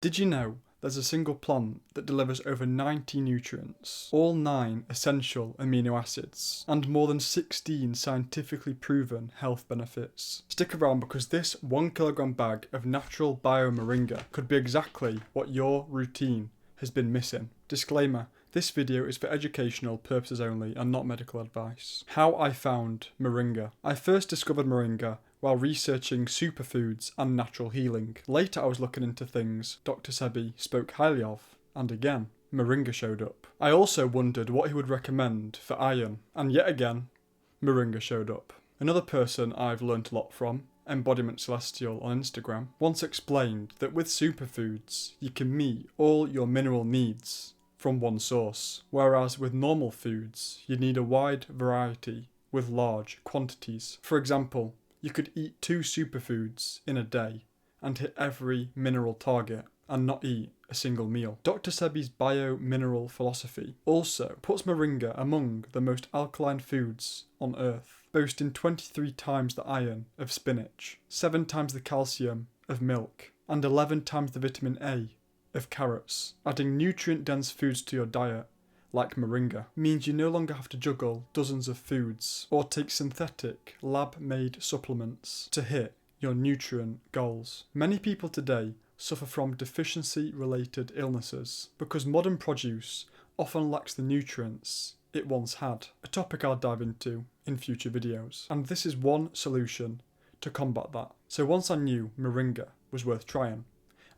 Did you know there's a single plant that delivers over 90 nutrients, all 9 essential amino acids, and more than 16 scientifically proven health benefits? Stick around because this 1 kilogram bag of NaturalBio Moringa could be exactly what your routine has been missing. Disclaimer, this video is for educational purposes only and not medical advice. How I found Moringa. I first discovered Moringa while researching superfoods and natural healing. Later I was looking into things Dr. Sebi spoke highly of, and again, Moringa showed up. I also wondered what he would recommend for iron, and yet again, Moringa showed up. Another person I've learnt a lot from, Embodiment Celestial on Instagram, once explained that with superfoods you can meet all your mineral needs from one source, whereas with normal foods you need a wide variety with large quantities. For example, you could eat 2 superfoods in a day and hit every mineral target and not eat a single meal. Dr. Sebi's bio-mineral philosophy also puts Moringa among the most alkaline foods on earth, boasting 23 times the iron of spinach, 7 times the calcium of milk, and 11 times the vitamin A of carrots. Adding nutrient-dense foods to your diet, like Moringa, means you no longer have to juggle dozens of foods or take synthetic, lab-made supplements to hit your nutrient goals. Many people today suffer from deficiency-related illnesses because modern produce often lacks the nutrients it once had, a topic I'll dive into in future videos. And this is one solution to combat that. So once I knew Moringa was worth trying,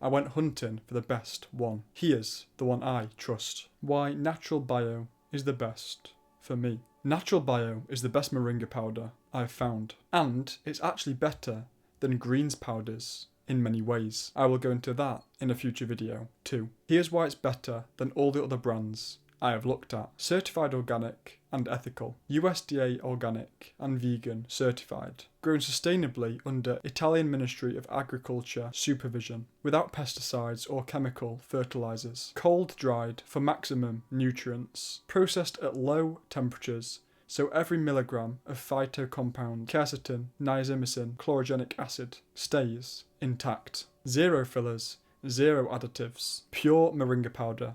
I went hunting for the best one. Here's the one I trust. Why NaturalBio is the best for me. NaturalBio is the best Moringa powder I've found, and it's actually better than greens powders in many ways. I will go into that in a future video too. Here's why it's better than all the other brands I have looked at. Certified organic and ethical, USDA organic and vegan certified, grown sustainably under Italian Ministry of Agriculture supervision, without pesticides or chemical fertilizers, cold dried for maximum nutrients, processed at low temperatures so every milligram of phytocompound, quercetin, niacinamide, chlorogenic acid stays intact. Zero fillers, zero additives, pure Moringa powder,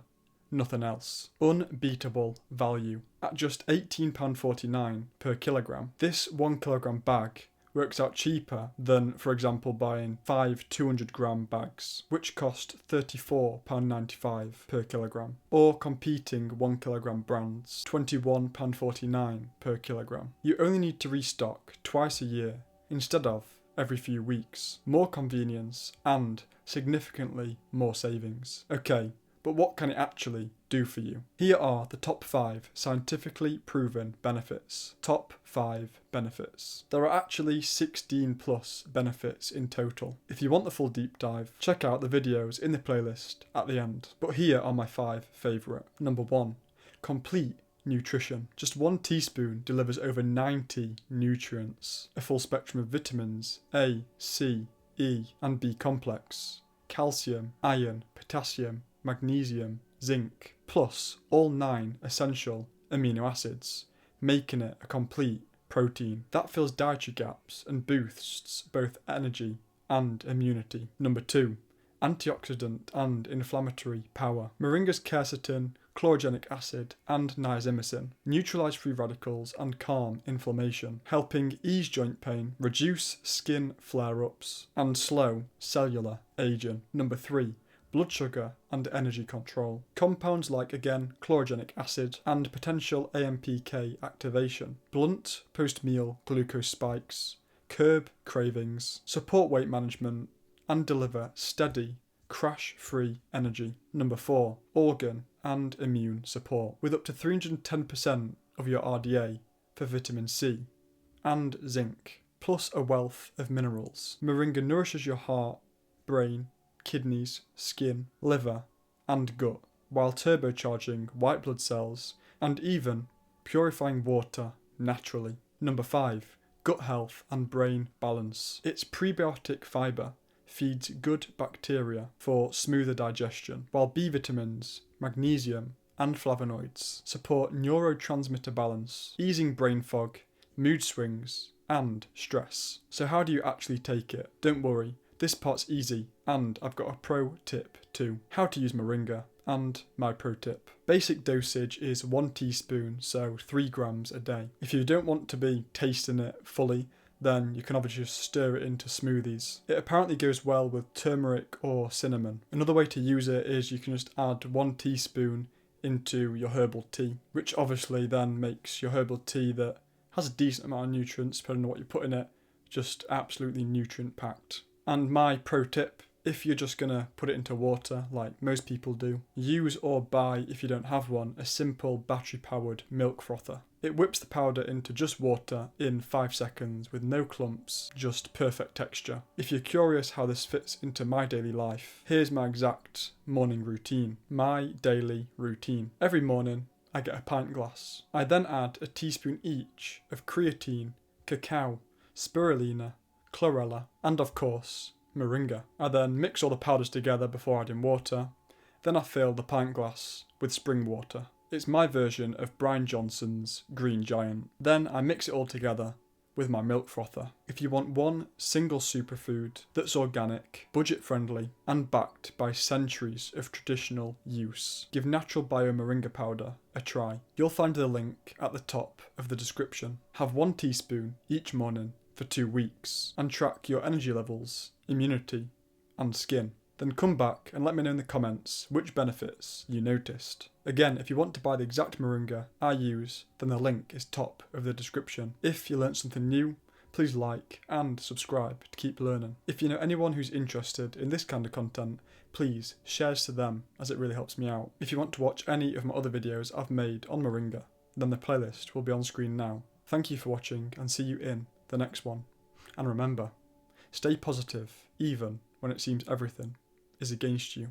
nothing else. Unbeatable value. At just £18.49 per kilogram, this 1 kilogram bag works out cheaper than, for example, buying 5 200 gram bags, which cost £34.95 per kilogram, or competing 1 kilogram brands, £21.49 per kilogram. You only need to restock twice a year instead of every few weeks. More convenience and significantly more savings. Okay, but what can it actually do for you? Here are the top 5 scientifically proven benefits. Top 5 benefits. There are actually 16 plus benefits in total. If you want the full deep dive, check out the videos in the playlist at the end. But here are my 5 favourite. Number 1, complete nutrition. Just 1 teaspoon delivers over 90 nutrients. A full spectrum of vitamins A, C, E and B complex, calcium, iron, potassium, magnesium, zinc, plus all 9 essential amino acids, making it a complete protein that fills dietary gaps and boosts both energy and immunity. Number 2, antioxidant and inflammatory power. Moringa's quercetin, chlorogenic acid and niacinamide neutralise free radicals and calm inflammation, helping ease joint pain, reduce skin flare-ups and slow cellular aging. Number 3, blood sugar and energy control. Compounds like, again, chlorogenic acid and potential AMPK activation blunt post-meal glucose spikes, curb cravings, support weight management, and deliver steady, crash-free energy. Number 4, organ and immune support, with up to 310% of your RDA for vitamin C and zinc, plus a wealth of minerals. Moringa nourishes your heart, brain, kidneys, skin, liver and gut, while turbocharging white blood cells and even purifying water naturally. Number 5, gut health and brain balance. Its prebiotic fibre feeds good bacteria for smoother digestion, while B vitamins, magnesium and flavonoids support neurotransmitter balance, easing brain fog, mood swings and stress. So how do you actually take it? Don't worry, this part's easy And I've got a pro tip too, how to use Moringa, and my pro tip. Basic dosage is 1 teaspoon, so 3 grams a day. If you don't want to be tasting it fully, then you can obviously just stir it into smoothies. It apparently goes well with turmeric or cinnamon. Another way to use it is you can just add 1 teaspoon into your herbal tea, which obviously then makes your herbal tea that has a decent amount of nutrients, depending on what you put in it, just absolutely nutrient packed. And my pro tip, if you're just going to put it into water like most people do, use or buy, if you don't have one, a simple battery powered milk frother. It whips the powder into just water in 5 seconds with no clumps, just perfect texture. If you're curious how this fits into my daily life, here's my exact morning routine. My daily routine. Every morning I get a pint glass. I then add a teaspoon each of creatine, cacao, spirulina, chlorella, and of course, Moringa. I then mix all the powders together before adding water. Then I fill the pint glass with spring water. It's my version of Brian Johnson's Green Giant. Then I mix it all together with my milk frother. If you want one single superfood that's organic, budget friendly, and backed by centuries of traditional use, give NaturalBio Moringa powder a try. You'll find the link at the top of the description. Have 1 teaspoon each morning for 2 weeks and track your energy levels, immunity, and skin. Then come back and let me know in the comments which benefits you noticed. Again, if you want to buy the exact Moringa I use, then the link is top of the description. If you learnt something new, please like and subscribe to keep learning. If you know anyone who's interested in this kind of content, please share it to them, as it really helps me out. If you want to watch any of my other videos I've made on Moringa, then the playlist will be on screen now. Thank you for watching and see you in the next one. And remember, stay positive even when it seems everything is against you.